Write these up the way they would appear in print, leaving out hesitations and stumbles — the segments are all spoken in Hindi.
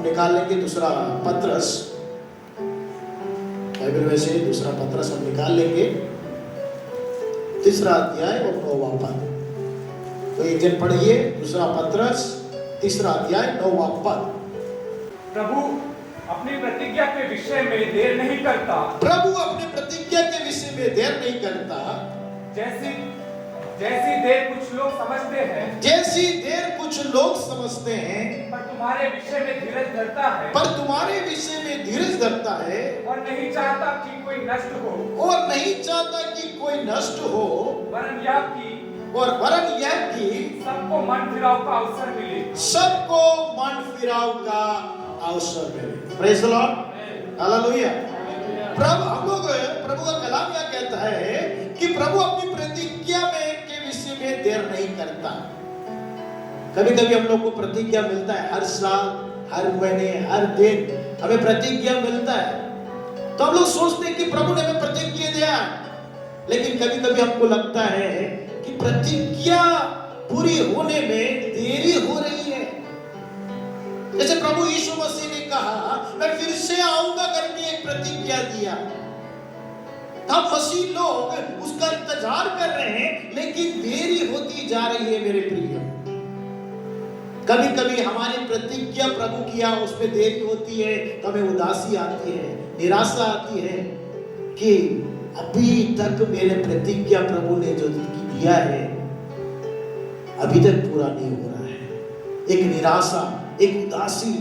निकाल लेंगे दूसरा पत्रस, बाइबल में से दूसरा पत्रस हम निकाल लेंगे, 3 अध्याय और 9वां पद। तो एक जन पढ़िए दूसरा पत्रस 3 अध्याय 9वां पद। प्रभु अपनी प्रतिज्ञा के विषय में देर नहीं करता। प्रभु अपनी प्रतिज्ञा के विषय में देर नहीं करता। जैसी देर कुछ लोग समझते हैं, जैसी देर कुछ लोग समझते हैं, पर तुम्हारे विषय में धीरज धरता है। पर तुम्हारे विषय में धीरज धरता है, और नहीं चाहता कि कोई नष्ट हो, और नहीं चाहता कि कोई नष्ट हो, वरन यह कि सबको मन फिराव का अवसर मिले। सबको मन फिराव का अवसर मिले। Praise the lord, hallelujah. प्रभु का कलाम यह कहता है कि प्रभु अपनी प्रतिज्ञा में के विषय में देर नहीं करता। कभी कभी हम लोग को प्रतिज्ञा मिलता है, हर साल, हर महीने, हर दिन हमें प्रतिज्ञा मिलता है, तो हम लोग सोचते हैं कि प्रभु ने हमें प्रतिज्ञा दिया। लेकिन कभी कभी हमको लगता है कि प्रतिज्ञा पूरी होने में देरी हो रही है। जैसे प्रभु यीशु मसीह ने कहा, मैं फिर से आऊंगा करके एक प्रतिज्ञा दिया, तब मसीह लोग उसका इंतजार कर रहे हैं, लेकिन देरी होती जा रही है। मेरे प्रिय, कभी कभी हमारी प्रतिज्ञा प्रभु किया उस पे देरी होती है, तो हमें उदासी आती है, निराशा आती है कि अभी तक मेरे प्रतिज्ञा प्रभु ने जो दिया है अभी तक पूरा नहीं हो रहा है। एक निराशा, एक उदासी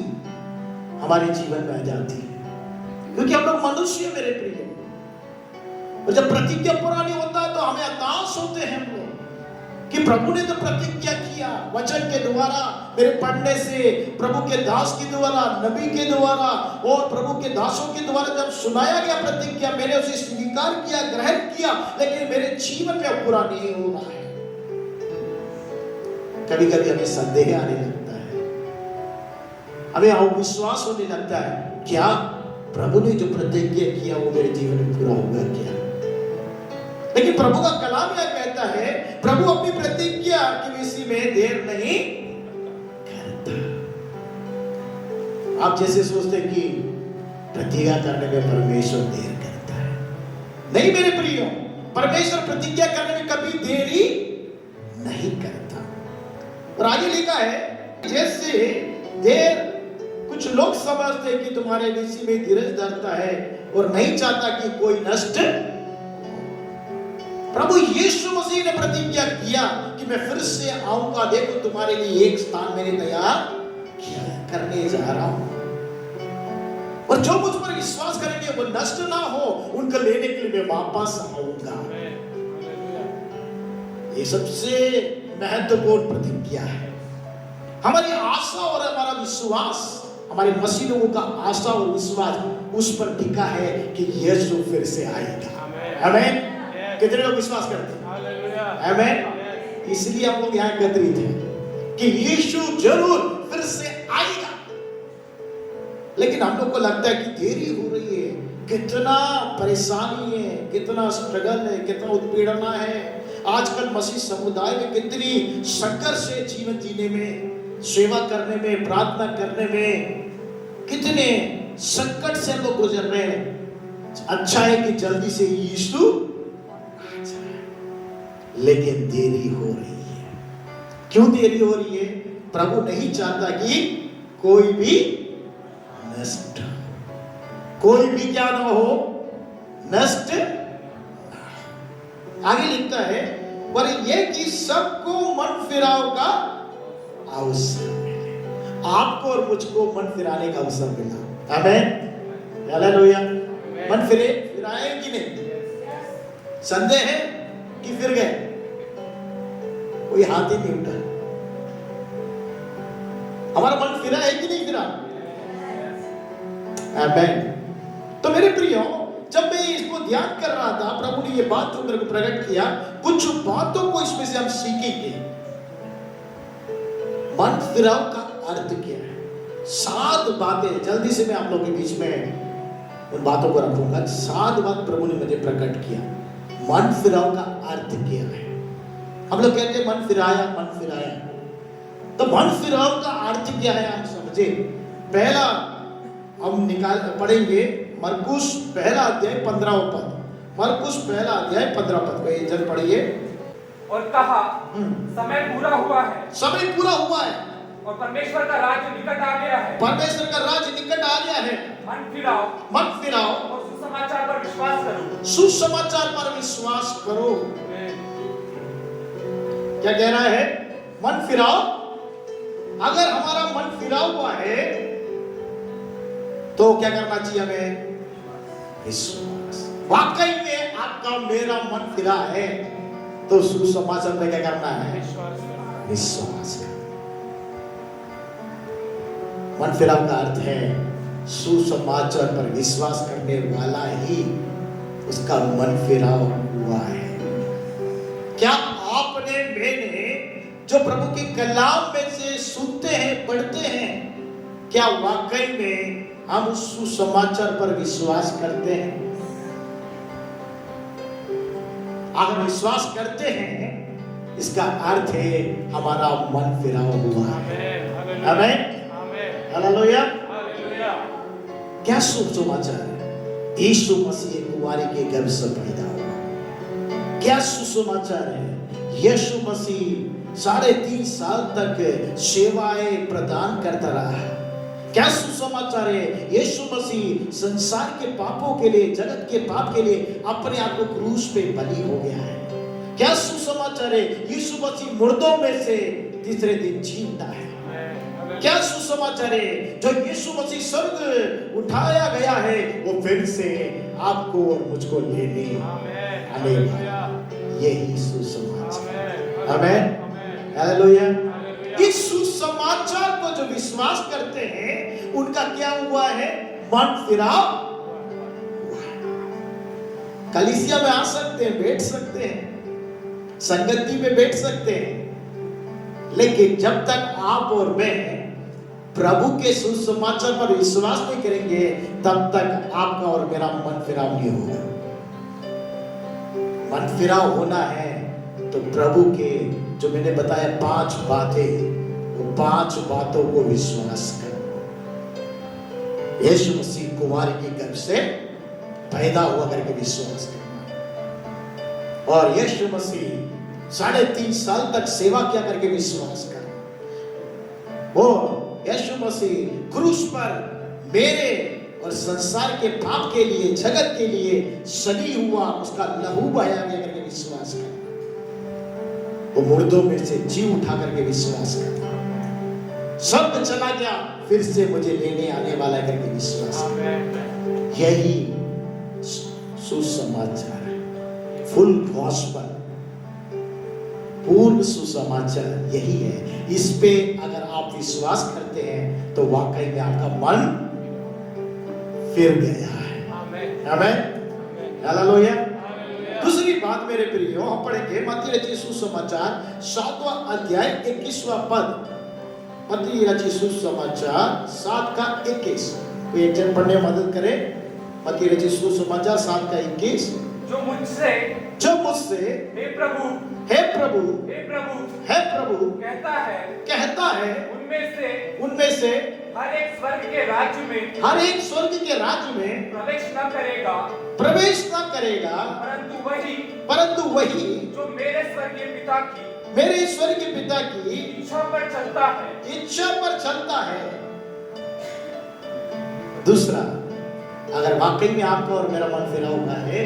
हमारे जीवन में आ जाती है, क्योंकि हम लोग मनुष्य हैं मेरे प्रिय। और जब प्रतिज्ञा पूरा नहीं होता तो हमें हताश होते हैं हम लोग कि प्रभु ने तो प्रतिज्ञा किया, वचन के द्वारा, मेरे पढ़ने से, प्रभु के दास के द्वारा, नबी के द्वारा और प्रभु के दासों के द्वारा जब सुनाया गया प्रतिज्ञा, मैंने उसे स्वीकार किया, ग्रहण किया, लेकिन मेरे जीवन में पूरा नहीं हो रहा है। कभी कभी हमें संदेह आने लगता है, हमें अविश्वास होने लगता है, क्या प्रभु ने जो प्रतिज्ञा किया वो मेरे जीवन में पूरा होगा क्या? लेकिन प्रभु का कलाम यह कहता है, प्रभु अपनी प्रतिज्ञा के विषय में देर नहीं करता। आप जैसे सोचते कि प्रतिज्ञा करने में परमेश्वर देर करता है, नहीं मेरे प्रियो, परमेश्वर प्रतिज्ञा करने में कभी देरी नहीं करता। और आगे लिखा है, जैसे देर कुछ लोग समझते हैं कि तुम्हारे विषय में धीरज धरता है और नहीं चाहता कि कोई नष्ट। प्रभु यीशु मसीह ने प्रतिज्ञा किया कि मैं फिर से आऊंगा, देखो तुम्हारे लिए एक स्थान मैंने तैयार किया करने जा रहा हूं, और जो मुझ पर विश्वास करेंगे वो नष्ट ना हो, उनको लेने के लिए मैं वापस आऊंगा। ये सबसे महत्वपूर्ण प्रतिज्ञा है। हमारी आशा और हमारा विश्वास, हमारे मसीह लोगों का आशा और विश्वास उस पर टिका है कि यीशु फिर से आएगा। आमीन। कितने लोग विश्वास करते हैं? आमीन। इसलिए हम लोग यहाँ एकत्रित हैं कि यीशु जरूर फिर से आएगा। लेकिन हम लोग को लगता है कि देरी हो रही है, कितना परेशानी है, कितना स्ट्रगल है, कितना उत्पीड़ना है। आजकल मसीह समुदाय में कितनी संघर्ष है, जीवन जीने में, सेवा करने में, प्रार्थना करने में कितने संकट से हम लोग गुजर रहे हैं। अच्छा है कि जल्दी से यीशु आ जाए, लेकिन देरी हो रही है। क्यों देरी हो रही है? प्रभु नहीं चाहता कि कोई भी नष्ट, कोई भी क्या ना हो, नष्ट। आगे लिखता है, पर यह कि सबको मन फिराव का अवसर मिले। आपको और मुझको मन फिराने का अवसर मिला। आमीन, हालेलुया। मन फिराए कि नहीं? संदेह है कि फिर गए? कोई हाथ ही नहीं उठा। हमारा मन फिरा है कि नहीं फिरा? आमीन। तो मेरे प्रियो, जब मैं इसको ध्यान कर रहा था, प्रभु ने ये बात जो मेरे को प्रकट किया, कुछ बातों को इसमें से हम सीखेंगे। मन फिराव का अर्थ क्या है? 7 बातें जल्दी से मैं आप लोगों के बीच में उन बातों को रखूंगा। 7 बात प्रभु ने मुझे प्रकट किया। मन फिराव का अर्थ क्या है? हम लोग कहते हैं मन फिराया, मन फिराया। तो मन फिराव का अर्थ क्या है आप समझे? पहला हम निकाल पढ़ेंगे मरकुस पहला अध्याय 15 पद। मरकुस पहला अध्याय 15 पद को एक जन पढ़िए। और कहा समय पूरा हुआ है, समय पूरा हुआ है और परमेश्वर का राज्य निकट आ गया है। परमेश्वर का राज्य निकट आ गया है। मन फिराओ और सुसमाचार पर विश्वास करो। सुसमाचार पर विश्वास करो। क्या कह रहा है? मन फिराओ। अगर हमारा मन फिरा हुआ है तो क्या करना चाहिए हमें? विश्वास। वाकई में आपका मेरा मन फिरा है तो सुसमाचार में क्या करना है? विश्वास। मन फिराव का अर्थ है सुसमाचार पर विश्वास करने वाला ही उसका मन फिराव हुआ है। क्या आपने मैंने जो प्रभु के कलाम में से सुनते हैं पढ़ते हैं, क्या वाकई में हम उस सुसमाचार पर विश्वास करते हैं? अगर विश्वास करते हैं इसका अर्थ है हमारा मन फिराव हुआ है। आमीन। हालेलुया। क्या सुसमाचार है? यीशु मसीह कुंवारी के गर्भ से पैदा हुआ। क्या सुसमाचार है? यीशु मसीह 3.5 साल तक सेवाएं प्रदान करता रहा। क्या सुसमाचार है? यीशु मसीह संसार के पापों के लिए, जगत के पाप के लिए अपने आप को क्रूस पे बलि हो गया है। क्या सुसमाचार है? यीशु मसीह मुर्दों में से तीसरे दिन जीता है। क्या सुसमाचार है? जो यीशु मसीह स्वर्ग उठाया गया है वो फिर से आपको और मुझको लेने आएगा। यही सुसमाचार। आमीन। हालेलुया। इस सुसमाचार को जो विश्वास करते हैं उनका क्या हुआ है? मन फिराव। कलीसिया में आ सकते हैं, बैठ सकते हैं, संगति में बैठ सकते हैं, लेकिन जब तक आप और मैं प्रभु के सुसमाचार पर विश्वास नहीं करेंगे तब तक आपका और मेरा मन फिराव नहीं होगा। मन फिराव होना है तो प्रभु के जो मैंने बताया 5 बातें, वो 5 बातों को विश्वास करो। यीशु मसीह कुंवारी के गर्भ से पैदा हुआ करके विश्वास करना, और यीशु मसीह 3.5 साल तक सेवा किया करके विश्वास करना। और यीशु मसीह क्रूस पर मेरे और संसार के पाप के लिए, जगत के लिए सनी हुआ, उसका लहू बहाया गया करके विश्वास करना। वो मुर्दों में से जी उठा करके विश्वास करना। सब चला गया फिर से मुझे लेने आने वाला करके विश्वास करना। यही सुसमाचार है। फुल गॉस्पेल, पूर्ण सुसमाचार यही है। इस पे अगर आप विश्वास करते हैं तो वाकई में आपका मन फिर गया है। आमीन। हालेलुया। दूसरी बात मेरे प्रियो, हम पढ़ेंगे मत्ती रचित सुसमाचार 7वां अध्याय 21वां पद। मत्ती रचित सुसमाचार 7 का 21। कोई एक जन पढ़ने में मदद करे। मत्ती रचित सुसमाचार 7 का 21। जो मुझसे हे प्रभु कहता है उनमें से हर एक स्वर्ग के राज्य में प्रवेश न करेगा, परंतु वही जो मेरे स्वर्गीय पिता की इच्छा पर चलता है। दूसरा, अगर वाकई में आपका और मेरा मन फिरा हुआ है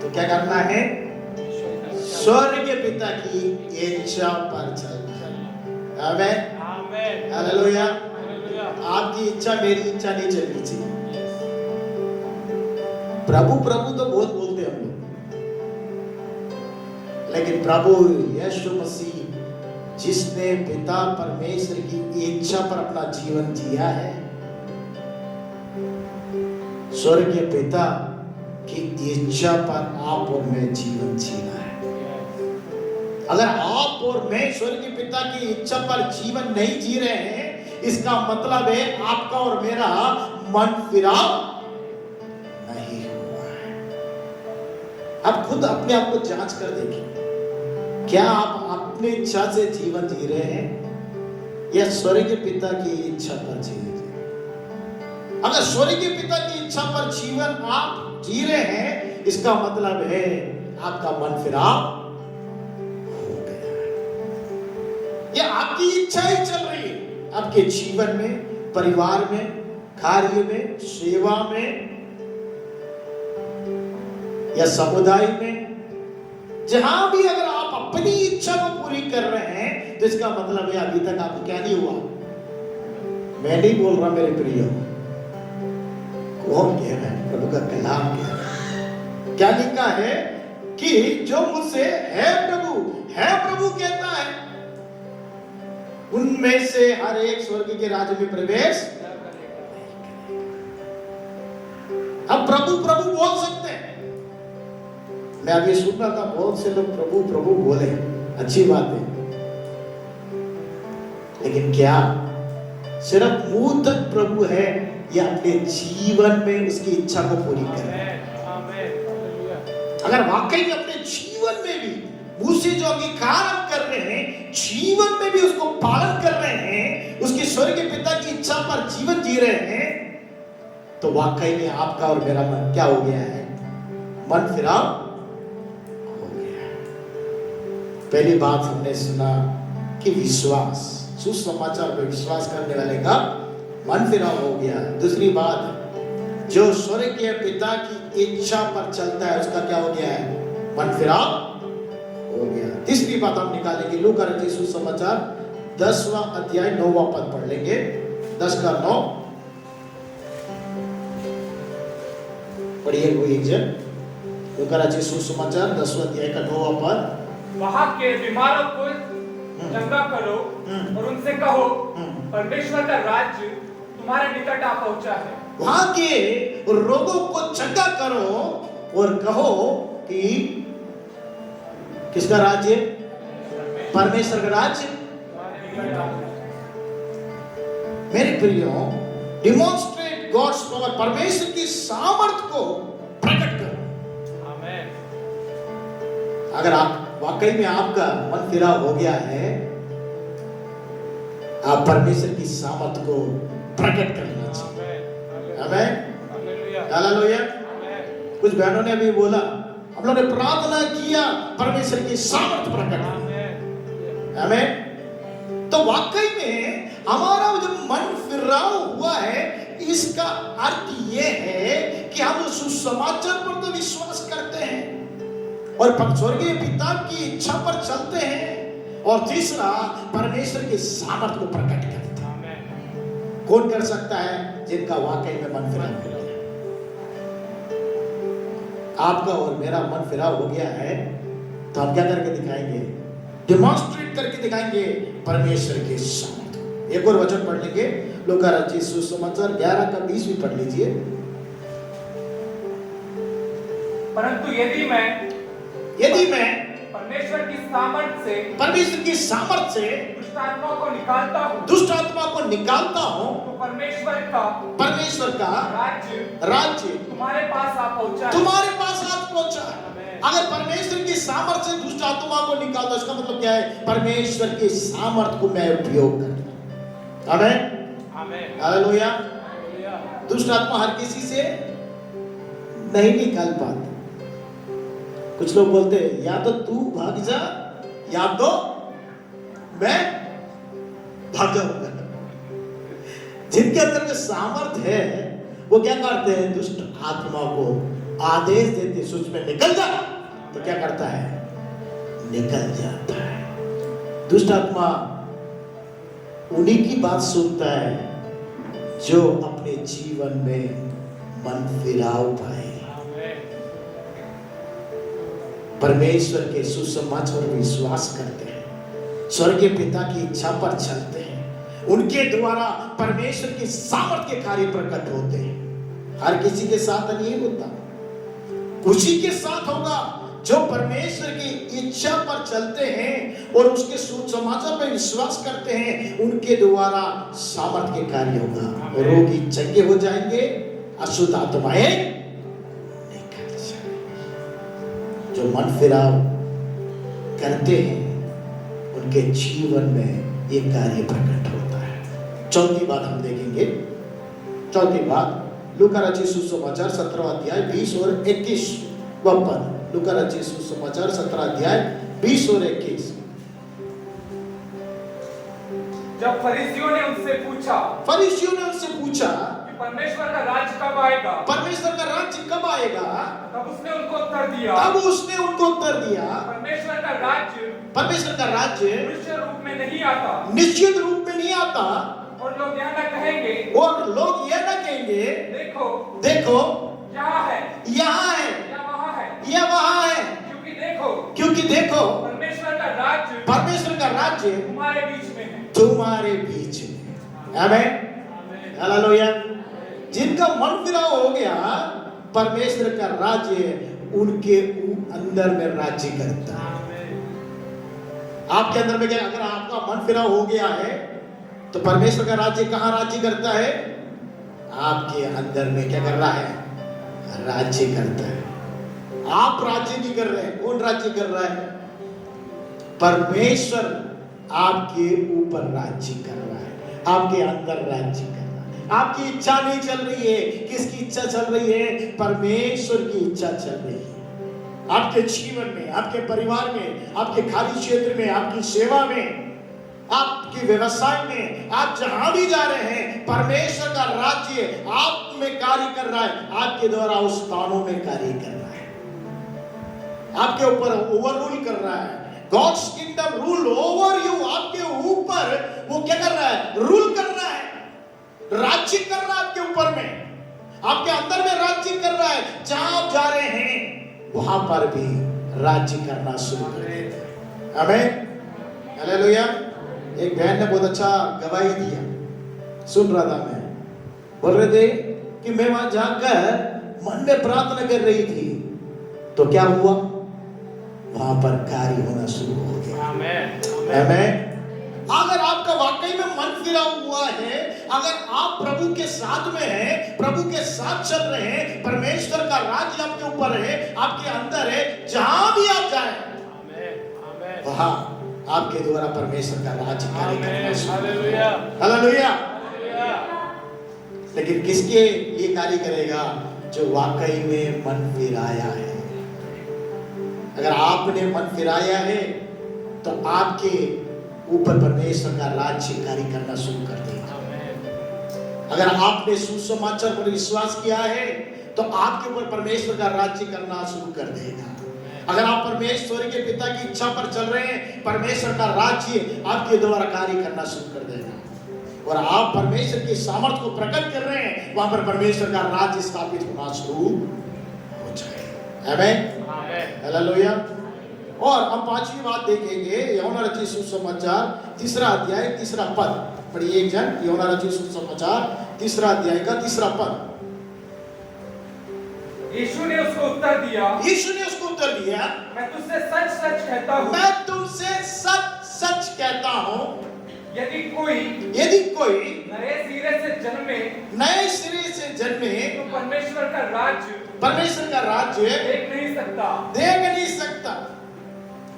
तो क्या करना है? स्वर्गीय पिता की इच्छा पर चलना। आमीन। हालेलुया। आपकी इच्छा मेरी इच्छा नहीं चलनी चाहिए। प्रभु प्रभु तो बहुत बोलते हैं हम लोग, लेकिन प्रभु यीशु मसीह जिसने पिता परमेश्वर की इच्छा पर अपना जीवन जिया है, स्वर्गीय पिता की इच्छा पर आप और मैं जीवन जीना है। अगर आप और मैं स्वर्गीय पिता की इच्छा पर जीवन नहीं जी रहे हैं, इसका मतलब है आपका और मेरा मन फिराव नहीं हुआ है। आप खुद अपने आप को जांच कर देखें, क्या आप अपनी इच्छा से जीवन जी रहे हैं? या स्वर्गीय पिता की इच्छा पर जीवित? अगर स्वर्गीय पिता की इच्छा पर जीवन आप जी रहे हैं, इसका मतलब है आपका मन फिराव हो गया है। यह आपकी इच्छा ही चल रही है आपके जीवन में, परिवार में, कार्य में, सेवा में या समुदाय में। जहां भी अगर आप अपनी इच्छा को पूरी कर रहे हैं, तो इसका मतलब है अभी तक आपको क्या नहीं हुआ। मैं नहीं बोल रहा मेरे प्रिय, कौन कह रहा है? प्रभु का कलाम कह रहा है। क्या लिखा है कि जो मुझसे है प्रभु कहता है, उनमें से हर एक स्वर्ग के राज्य में प्रवेश। अब प्रभु प्रभु बोल सकते हैं। मैं अभी सुन रहा था, बहुत से लोग प्रभु प्रभु बोले, अच्छी बात है, लेकिन क्या सिर्फ मुंह तक प्रभु है या अपने जीवन में उसकी इच्छा को पूरी करें? अगर वाकई में अपने जीवन में भी मुंह से जो अंगीकार हम कर रहे हैं, जीवन में भी उसको पालन कर रहे हैं, उसके स्वर्गीय पिता की इच्छा पर जीवन जी रहे हैं, तो वाकई में आपका और मेरा मन क्या हो गया है? मन फिराव हो गया है। पहली बात हमने सुना कि विश्वास, सुसमाचार पर विश्वास करने वाले का मन फिराव हो गया। दूसरी बात, जो स्वर्गीय पिता की इच्छा पर चलता है उसका क्या हो गया है? मन फिराव हो गया। तीसरी बात हम निकालेंगे लूका रचित सुसमाचार 10वां अध्याय 9वां पद पढ़ लेंगे। 10 का 9 पढ़िए कोई एक जन। लूका रचित सुसमाचार 10वां अध्याय का 9वां पद। वहां के बीमारों को चंगा करो और उनसे कहो, परमेश्वर का राज्य तुम्हारे निकट आ पहुंचा है। वहां के रोगों को चंगा करो और कहो कि किसका राज्य? परमेश्वर का राज्य। मेरे प्रियो, डिमॉन्स्ट्रेट गॉड्स पावर, परमेश्वर की सामर्थ्य को प्रकट करो। आमेन। अगर आप वाकई में आपका मन फिरा हो गया है, आप परमेश्वर की सामर्थ्य को प्रकट करना चाहिए। आमेन, हालेलुया। कुछ बहनों ने अभी बोला, हम लोगों ने प्रार्थना किया परमेश्वर की सामर्थ्य प्रकट। आमेन। तो वाकई में हमारा जो मन फिराव हुआ है, इसका अर्थ यह है कि हम सुसमाचार पर तो विश्वास करते हैं और स्वर्गीय पिता की इच्छा पर चलते हैं, और तीसरा परमेश्वर के सामर्थ्य को प्रकट करते हैं। कौन कर सकता है? जिनका वाकई में मन फिराव हो गया। आपका और मेरा मन फिराव हो गया है, तो हम क्या करके दिखाएंगे? डिमॉन्स्ट्रेट करके दिखाएंगे परमेश्वर के सामर्थ्य। एक और वचन पढ़ लेंगे, लूका रचित सुसमाचार 11 का 20 भी पढ़ लीजिए। परंतु यदि मैं परमेश्वर की सामर्थ्य से दुष्ट आत्मा को निकालता हूं, तो परमेश्वर का राज्य तुम्हारे पास आ पहुंचा है। अगर परमेश्वर की सामर्थ्य से दुष्ट आत्मा को निकालता, इसका मतलब क्या है? परमेश्वर के सामर्थ्य को मैं उपयोग करता। आमेन, हालेलुया। दुष्ट आत्मा हर किसी से नहीं निकाल पाता। कुछ लोग बोलते हैं, या तो तू भाग जा या तो मैं भाग जाऊंगा। जिनके अंदर में सामर्थ्य है, वो क्या करते हैं? दुष्ट आत्मा को आदेश देते, सोच में निकल जा, तो क्या करता है? निकल जाता है। दुष्ट आत्मा उन्हीं की बात सुनता है जो अपने जीवन में मन फिराव पाए, परमेश्वर के सुसमाचार पर विश्वास करते हैं, स्वर्गीय पिता की इच्छा पर चलते हैं, उनके द्वारा परमेश्वर की सामर्थ्य के कार्य प्रकट होते हैं। हर किसी के साथ नहीं होता, उसी के साथ होगा जो परमेश्वर की इच्छा पर चलते हैं और उसके सुसमाचार पर विश्वास करते हैं, उनके द्वारा सामर्थ्य के कार्य होगा। रोगी चंगे हो जाएंगे, अशुद्ध आत्माएं निकल जाएंगी। जो मन फिराव करते हैं, उनके जीवन में ये कार्य प्रकट होता है। चौथी बात हम देखेंगे। चौथी बात लूका रचित सुसमाचार 17 अध्याय 20 और 21 पद। लूका रचित सुसमाचार 17 अध्याय 20 और 21। जब फरीसियों ने उनसे पूछा कि परमेश्वर का राज्य कब आएगा, परमेश्वर का राज्य कब आएगा, तब उसने उनको उत्तर दिया, परमेश्वर का राज्य निश्चित रूप में नहीं आता। और लोग यह न कहेंगे, देखो यहाँ है या वहाँ है, क्योंकि देखो परमेश्वर का राज्य तुम्हारे बीच में। आमीन, हालेलुया। जिनका मन फिराव हो गया, परमेश्वर का राज्य उनके अंदर में राज्य करता है। आपके अंदर में क्या, अगर आपका मन फिराव हो गया है तो परमेश्वर का राज्य कहाँ राज्य करता है? आपके अंदर में क्या कर रहा है? राज्य करता है। आप राज्य नहीं कर रहे हैं, कौन राज्य कर रहा है? परमेश्वर आपके ऊपर राज्य कर रहा है, आपके अंदर राज्य कर रहा है। आपकी इच्छा नहीं चल रही है। किसकी इच्छा चल रही है? परमेश्वर की इच्छा चल रही है। आपके जीवन में, आपके परिवार में, आपके कार्य क्षेत्र में, आपकी सेवा में, आपके व्यवसाय में, आप जहां भी जा रहे हैं, परमेश्वर का राज्य आप में कार्य कर रहा है। आपके द्वारा उस स्थानों में कार्य कर रहा है, आपके ऊपर ओवर रूल कर रहा है। God's kingdom rule over you, आपके ऊपर वो क्या कर रहा है? रूल कर रहा है, राज्य कर रहा है आपके ऊपर में, आपके अंदर में राज्य कर रहा है। जहां आप जा रहे हैं वहां पर भी राज्य करना शुरू कर देता है। आमीन, हालेलुया। एक बहन ने बहुत अच्छा गवाही दिया, सुन रहा था मैं, बोल रहे थे कि मैं वहां जाकर मन में प्रार्थना कर रही थी तो क्या हुआ? वहां पर कार्य होना शुरू हो गया। आमीन। अगर आपका वाकई में मन फिरा हुआ है, अगर आप प्रभु के साथ में हैं, प्रभु के साथ चल रहे हैं, परमेश्वर का राज्य आपके ऊपर है, आपके अंदर है, जहां भी आप जाएं वहां आपके द्वारा परमेश्वर का राज्य कार्य करना शुरू होगा। हालेलुया। लेकिन किसके लिए कार्य करेगा? जो वाकई में मन फिराया है। अगर आपने मन फिराया है तो आपके ऊपर परमेश्वर का राज्य कार्य करना शुरू कर देगा। अगर आपने सुसमाचार पर विश्वास किया है तो आपके ऊपर परमेश्वर का राज्य करना शुरू कर देगा। अगर आप परमेश्वर के पिता की इच्छा पर चल रहे हैं, परमेश्वर का राज्य आपके द्वारा कार्य करना शुरू कर देगा। और आप परमेश्वर की सामर्थ्य को प्रकट कर रहे हैं, वहां पर परमेश्वर का राज्य स्थापित होना शुरू हो जाएगा। आमीन, हालेलुया। और हम पांचवी बात देखेंगे, यूहन्ना रचित सुसमाचार 3 अध्याय 3 पद। पढ़िए एक जन, यूहन्ना रचित सुसमाचार 3 अध्याय का 3 पद। यीशु ने उसको उत्तर दिया, मैं तुझसे सच सच कहता हूँ, यदि कोई नए सिरे से जन्मे तो परमेश्वर का राज्य देख नहीं सकता।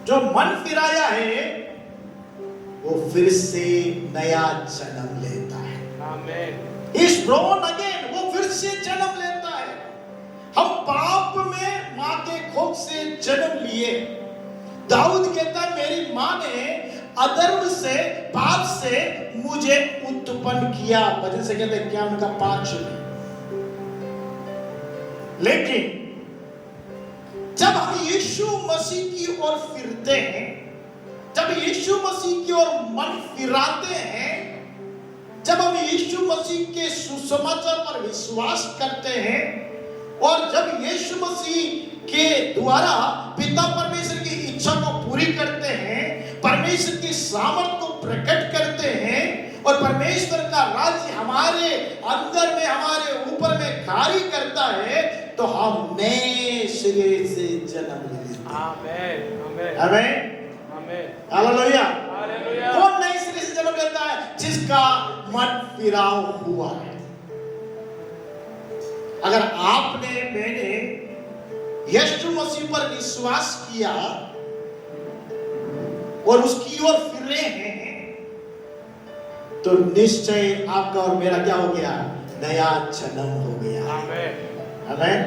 जो मन फिराया है वो फिर से नया जन्म लेता है। आमीन। इस born again, वो फिर से जन्म लेता है। हम पाप में माँ के कोख से जन्म लिए। दाऊद कहता है मेरी माँ ने अधर्म से, पाप से मुझे उत्पन्न किया। वजह से कहते हैं क्या उनका 5 में। लेकिन जब हम यीशु मसीह की ओर फिरते हैं, जब यीशु मसीह की ओर मन फिराते हैं, जब हम यीशु मसीह के सुसमाचार पर विश्वास करते हैं और जब यीशु मसीह के द्वारा पिता परमेश्वर की इच्छा को पूरी करते हैं, परमेश्वर की सामर्थ को प्रकट करते हैं और परमेश्वर का राज्य हमारे अंदर में, हमारे ऊपर में कार्य करता है, तो हम नए सिरे से जन्म लेते हैं। आमीन, आमीन, हालेलुया। कौन नए सिरे से जन्म लेता है? जिसका मन फिराव हुआ है। अगर आपने, मैंने यीशु मसीह पर विश्वास किया और उसकी ओर फिर रहे हैं, तो निश्चय आपका और मेरा क्या हो गया? नया जन्म हो गया। आमेन,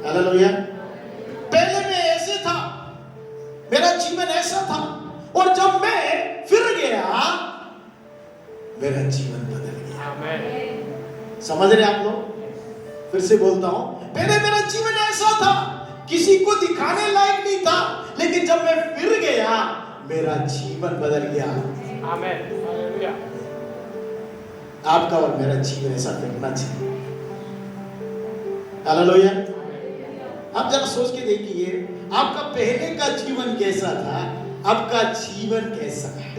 हालेलुया। पहले मैं ऐसे था, मेरा जीवन ऐसा था, और जब मैं फिर गया मेरा जीवन बदल गया। समझ रहे आप लोग? फिर से बोलता हूं, पहले मेरा जीवन ऐसा था, किसी को दिखाने लायक नहीं था, लेकिन जब मैं फिर गया मेरा जीवन बदल गया। आमेन, हालेलुया। आपका और मेरा जीवन ऐसा करना चाहिए। हालेलुया। आप जरा सोच के देखिए, आपका पहले का जीवन कैसा था, अब का जीवन कैसा है?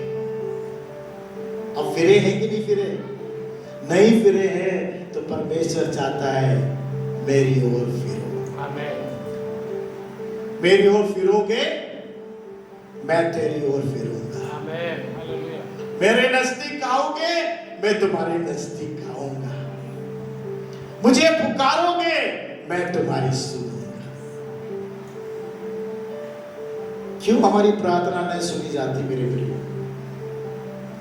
अब फिरे हैं कि नहीं फिरे? नहीं फिरे हैं तो परमेश्वर चाहता है मेरी ओर फिरो। आमेन। मेरी ओर फिरोगे, मैं तेरी ओर फिरूंगा। आमेन, हालेलुया। मेरे नजदीक आओगे, मैं तुम्हारे नजदीक आऊंगा। मुझे पुकारोगे, मैं तुम्हारी सुनूंगा। क्यों हमारी प्रार्थना नहीं सुनी जाती मेरे प्रिय?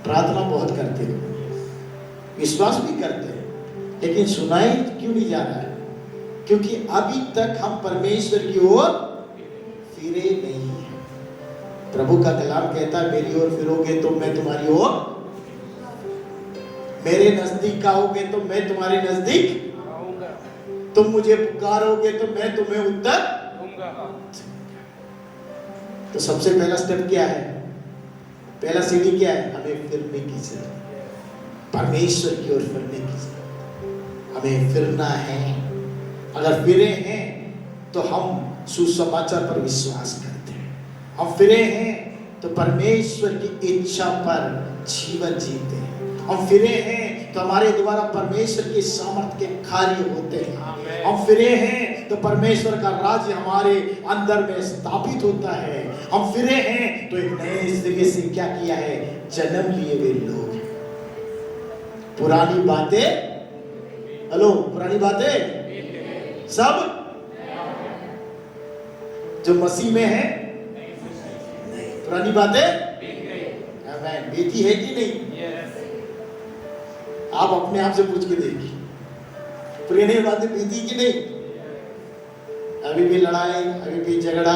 प्रार्थना बहुत करते हैं, विश्वास भी करते हैं, लेकिन सुनाई क्यों नहीं जा रहा है? क्योंकि अभी तक हम परमेश्वर की ओर फिरे नहीं है। प्रभु का कलाम कहता है मेरी ओर फिरोगे तो मैं तुम्हारी ओर, मेरे नजदीक आओगे तो मैं तुम्हारे नजदीक आऊंगा, तुम मुझे पुकारोगे तो मैं तुम्हें उत्तर दूंगा। तो सबसे पहला स्टेप क्या है? पहला सीढ़ी क्या है? हमें फिरने की जरूरत, परमेश्वर की ओर फिरने की जरूरत। हमें फिरना है। अगर फिरे हैं तो हम सुसमाचार पर विश्वास करते हैं। हम फिरे हैं तो परमेश्वर की इच्छा पर जीवन जीते हैं। हम फिरे हैं तो हमारे द्वारा परमेश्वर के सामर्थ्य के कार्य होते हैं। हम फिरे हैं तो परमेश्वर का राज्य हमारे अंदर में स्थापित होता है। हम फिरे हैं तो एक नए सिरे से क्या किया है? जन्म लिए हुए लोग हैं। पुरानी बातें, हेलो, पुरानी बातें सब जो मसीह में है नहीं, पुरानी बातें आमेन, बीती है कि नहीं? आप अपने आप से पूछ के देखिए, पुरानी बातें बीती कि नहीं? अभी भी लड़ाई, अभी भी झगड़ा,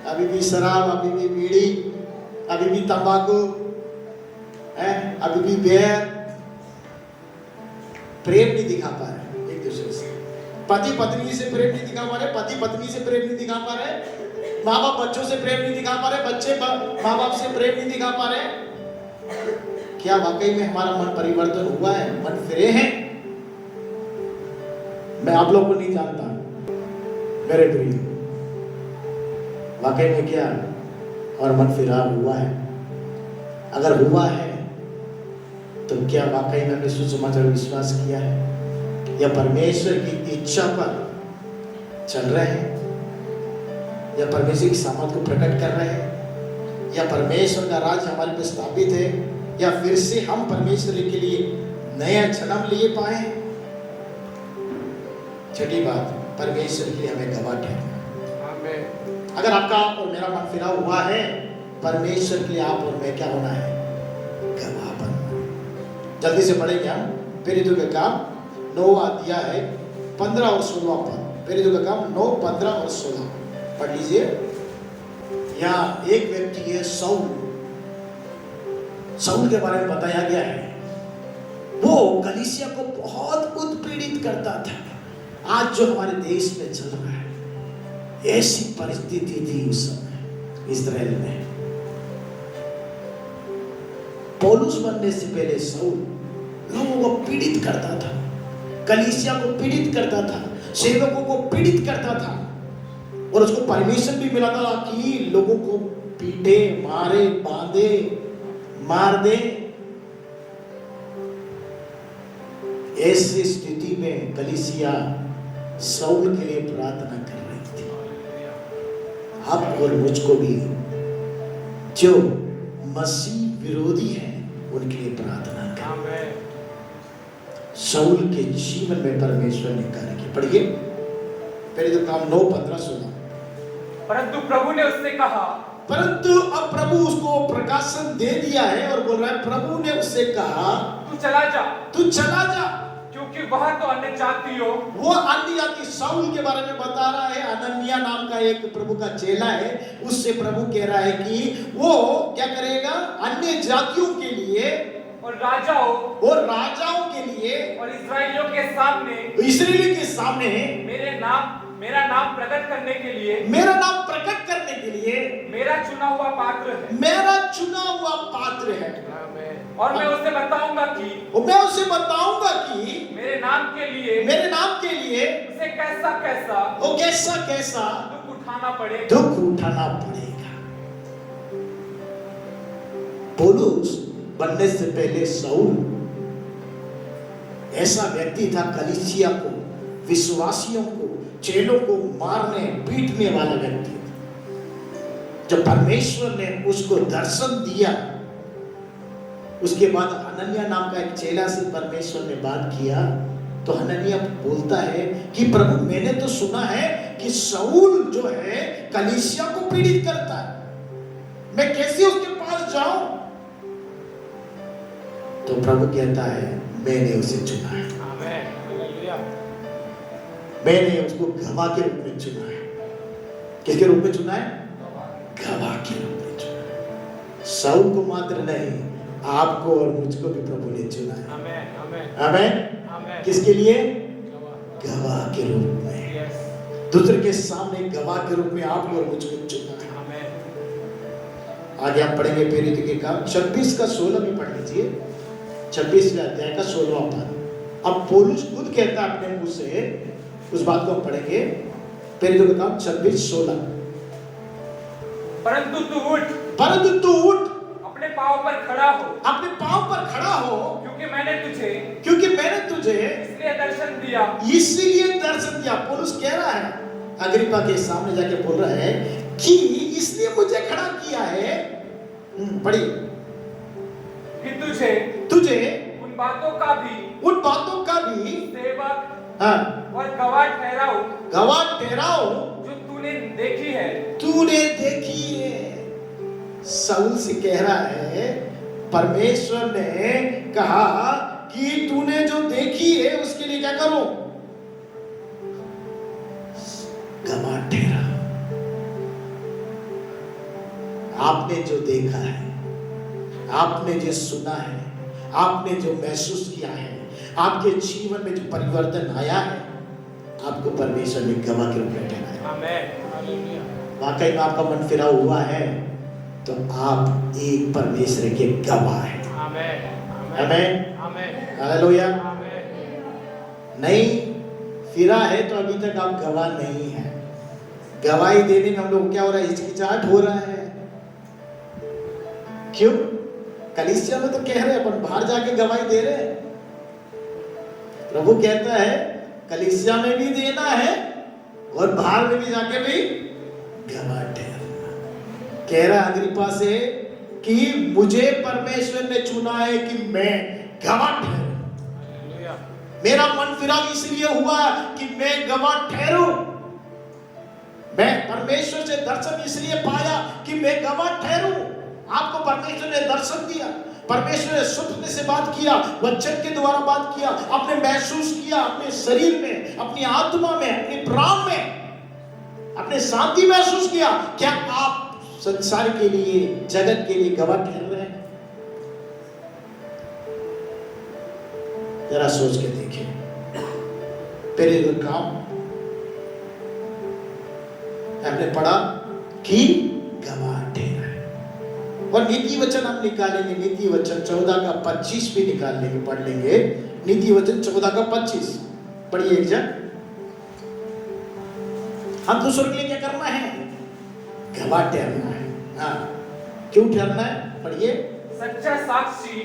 अभी भी शराब, अभी भी बीड़ी, अभी भी तंबाकू है, अभी भी बैर, प्रेम नहीं दिखा पा रहे एक दूसरे से। पति पत्नी से प्रेम नहीं दिखा पा रहे, पति पत्नी से प्रेम नहीं दिखा पा रहे, माँ बाप बच्चों से प्रेम नहीं दिखा पा रहे, बच्चे माँ बाप से प्रेम नहीं दिखा पा रहे। क्या वाकई में हमारा मन परिवर्तन हुआ है? मन फिरे हैं? मैं आप लोग को नहीं जानता मेरे प्रिय, वाकई में क्या और मन फिरा हुआ है? अगर हुआ है तो क्या वाकई में हमने सुसमाचार विश्वास किया है, या परमेश्वर की इच्छा पर चल रहे हैं, या परमेश्वर की सामर्थ को प्रकट कर रहे हैं, या परमेश्वर का राज हमारे पे स्थापित है, या फिर से हम परमेश्वर के लिए नया जन्म लिए पाए? छठी बात, परमेश्वर के लिए हमें गवाह ठहरना। अगर आपका और मेरा मन फिरा हुआ है, परमेश्वर के लिए आप और मैं क्या होना है? गवाह बनना। जल्दी से पढ़ेंगे हम प्रेरितों के काम 9 अध्याय है 15 और 16 पद। प्रेरितों का काम 9, 15 और 16 पढ़ लीजिए। यहाँ एक व्यक्ति है शाऊल, शाऊल के बारे में बताया गया है। वो कलीसिया को बहुत उत्पीड़ित करता था। आज जो हमारे देश में चल रहा है, ऐसी परिस्थिति थी उस समय इस्राएल में। पौलुस बनने से पहले शाऊल लोगों को पीड़ित करता था, कलीसिया को पीड़ित करता था, सेवकों को पीड़ित करता था, और उसको परमिशन भी मिला था कि लोगों को पीटे, मारे, बांधे, मार दे। ऐसी स्थिति में कलीसिया शाऊल के लिए प्रार्थना कर रही थी। आप और मुझको भी जो मसीह विरोधी हैं उनके लिए प्रार्थना करें। शाऊल के जीवन में परमेश्वर ने कार्य किया। पढ़िए प्रेरितों का काम 9, 15, 16। परंतु प्रभु ने उससे कहा, परंतु अब प्रभु उसको प्रकाशन दे दिया है और बोल रहा है प्रभु ने उससे कहा तू चला जा, तू चला जा। क्योंकि वह तो अन्य जातियों, वो अन्य जाति शाऊल के बारे में बता रहा है। अनन्या नाम का एक प्रभु का चेला है, उससे प्रभु कह रहा है कि वो क्या करेगा, अन्य जातियों के लिए और राजाओं के लिए और इस्राएलियों के सामने, इस्राएलियों के सामने मेरा नाम प्रकट करने के लिए, मेरा नाम प्रकट करने के लिए मेरा चुना हुआ पात्र है, मेरा चुना हुआ पात्र है। और मैं उसे बताऊंगा कि मेरे नाम के लिए उसे कैसा वो कैसा दुख उठाना पड़ेगा। पौलुस बनने से पहले शाऊल ऐसा व्यक्ति था, कलीसिया को, विश्वासियों को, चेलों को मारने पीटने वाला व्यक्ति। जब परमेश्वर ने उसको दर्शन दिया, उसके बाद हनन्याह नाम का एक चेला से परमेश्वर ने बात किया, तो हनन्याह बोलता है कि प्रभु मैंने तो सुना है कि शाऊल जो है कलीसिया को पीड़ित करता है, मैं कैसे उसके पास जाऊं? तो प्रभु कहता है मैंने उसे चुना है, मैंने उसको गवाह के रूप में चुना है। किसके रूप में चुना है? गवाह के रूप में चुना है। शाऊल को मात्र नहीं, आपको और मुझको भी प्रभु ने चुना है। आमेन। किसके लिए? गवाह के रूप में, दूसरे के सामने गवाह के रूप में आपको और मुझको चुना है। आगे आप पढ़ेंगे प्रेरित के काम 26 का 16 में पढ़ लीजिए, 26 अध्याय का 16वां पद। अब पौलुस खुद कहता है अपने मुंह से, उस बात को हम पढ़ेंगे। प्रेरितों के काम 26:16। परंतु तू उठ, अपने पांव पर खड़ा हो, क्योंकि मैंने तुझे इसलिए दर्शन दिया। पौलुस कह रहा है, अग्रिप्पा के सामने जाके बोल रहा है कि इसलिए मुझे खड़ा किया है, पढ़िए, कि तुझे उन बातों का भी सेवक और गवाह ठहराओ जो तूने देखी है। शाऊल से कह रहा है, परमेश्वर ने कहा कि तूने जो देखी है उसके लिए क्या करो? गवाह ठहरा। आपने जो देखा है, आपने जो सुना है, आपने जो महसूस किया है, आपके जीवन में जो परिवर्तन आया है, आपको परमेश्वर ने गवाह के रूप में ठहराया। वाकई में आपका मन फिरा हुआ है तो आप एक परमेश्वर के गवाह हैं। आमेन। हालेलुया। नहीं फिरा है तो अभी तक आप गवाह नहीं है। गवाही देने में हम लोग क्या हो रहा है? हिचकिचाहट हो रहा है। क्यों? कलीसिया में तो कह रहे हैं, अपन बाहर जाके गवाही दे रहे हैं। प्रभु कहता है कलीसिया में भी देना है और बाहर में भी जाके भी गवाह ठहरना। कह रहा अग्रिप्पा से कि मुझे परमेश्वर ने चुना है कि मैं गवाह ठहरूं। मेरा मन फिराव इसलिए हुआ कि मैं गवाह ठहरूं। मैं परमेश्वर से दर्शन इसलिए पाया कि मैं गवाह ठहरूं। आपको परमेश्वर ने दर्शन दिया, परमेश्वर ने स्वप्न से बात किया, वचन के द्वारा बात किया, आपने महसूस किया अपने शरीर में, अपनी आत्मा में, अपने प्राण में, अपने शांति महसूस किया। क्या आप संसार के लिए, जगत के लिए गवाह ठहर रहे हैं? जरा सोच के देखिए। पहले तो काम हमने पढ़ा कि गवाह ठहरा है। और नीति वचन हम निकालेंगे, नीति वचन 14 का 25 भी निकाल लेंगे, पढ़ लेंगे। नीति वचन 14 का 25 पढ़िए एक जन। हम दूसरों के लिए क्या करना है? गवाह ठहरना है। हाँ, क्यों ठहरना है? पढ़िए।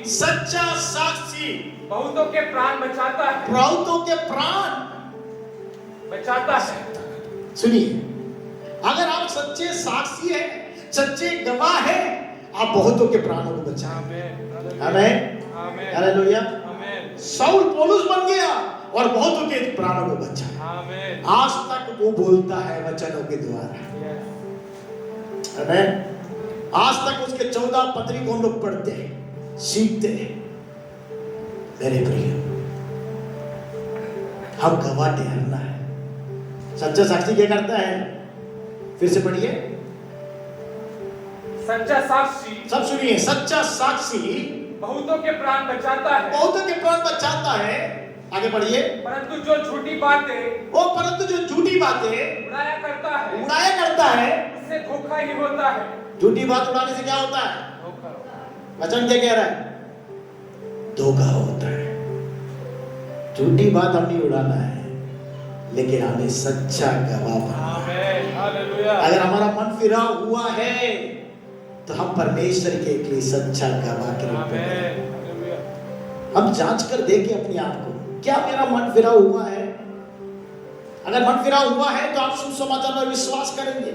सच्चा साक्षी बहुतों के प्राण बचाता है। बहुतों के प्राण बचाता है। सुनिए, अगर आप सच्चे साक्षी हैं, सच्चे गवाह हैं, आप बहुतों के प्राणों को बचाएंगे। आमीन। हालेलुया। शाऊल पौलुस बन गया और बहुतों के प्राणों को बचाया। आज तक वो बोलता है वचनों के द्वारा। आमीन। आज तक उसके 14 पत्री को हम लोग पढ़ते हैं, सीखते हैं। मेरे प्रिय, हम गवाह ठहरना है। सच्चा साक्षी क्या करता है? फिर से पढ़िए। सच्चा साक्षी, सब सुनिए, सच्चा साक्षी बहुतों के प्राण बचाता है। बहुतों के प्राण बचाता है। आगे पढ़िए। परंतु जो झूठी बातें, परंतु जो झूठी बातें उड़ाया करता है उससे धोखा ही होता है। झूठी बात उड़ाने से क्या होता है? वचन क्या कह रहा है? धोखा होता है। झूठी बात हम नहीं उड़ाना है, लेकिन हमें सच्चा गवाह बनना है। अगर हमारा मन फिरा हुआ है तो हम परमेश्वर के लिए सच्चा गवाह के रूप में हम जांच कर देखें अपने आप को, क्या मेरा मन फिरा हुआ है? अगर मन फिरा हुआ है तो आप सुसमाचार पर विश्वास करेंगे।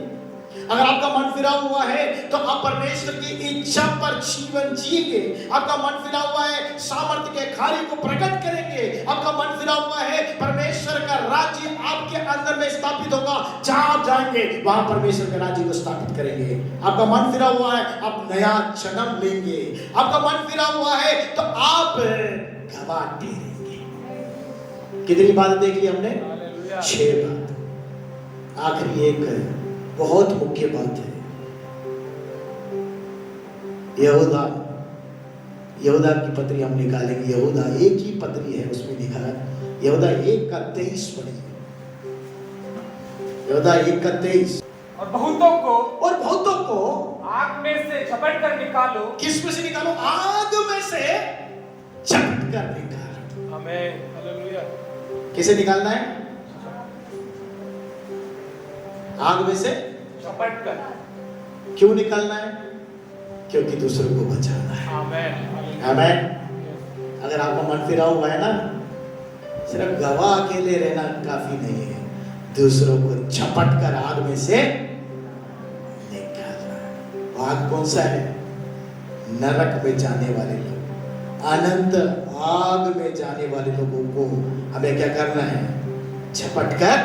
अगर आपका मन फिरा हुआ है तो आप परमेश्वर की इच्छा पर जीवन जिएंगे। आपका मन फिरा हुआ है, सामर्थ्य के कार्य को प्रकट करेंगे। आपका मन फिरा हुआ है, परमेश्वर का राज्य आपके अंदर में स्थापित होगा। जहां आप जाएंगे वहां परमेश्वर के राज्य को स्थापित करेंगे। आपका मन फिरा हुआ है, आप नया जन्म लेंगे। आपका मन फिरा हुआ है तो आप गवाह ठहरेंगे। कितनी बात देख ली हमने? 6 बात। आखिरी एक बहुत मुख्य बात है। यहूदा की पत्री हम निकालेंगे। यहूदा एक ही पत्री है, उसमें लिखा है यहूदा 1:23 पढ़िए। यहूदा 1:23। और बहुतों को आग में से झपट कर निकालो। किस में से निकालो? आग में से झपट कर निकालो। आमीन, हालेलुया। किसे निकालना है? आग में से झपट कर। क्यों निकालना है? क्योंकि दूसरों को बचाना है। आमीन, आमीन। अगर आपका मन फिरा हुआ है ना, सिर्फ गवाह अकेले रहना काफी नहीं है, दूसरों को झपट कर आग में से निकालना है। आग कौन सा है? नरक में जाने वाले लोग, अनंत आग में जाने वाले लोगों को हमें क्या करना है? झपट कर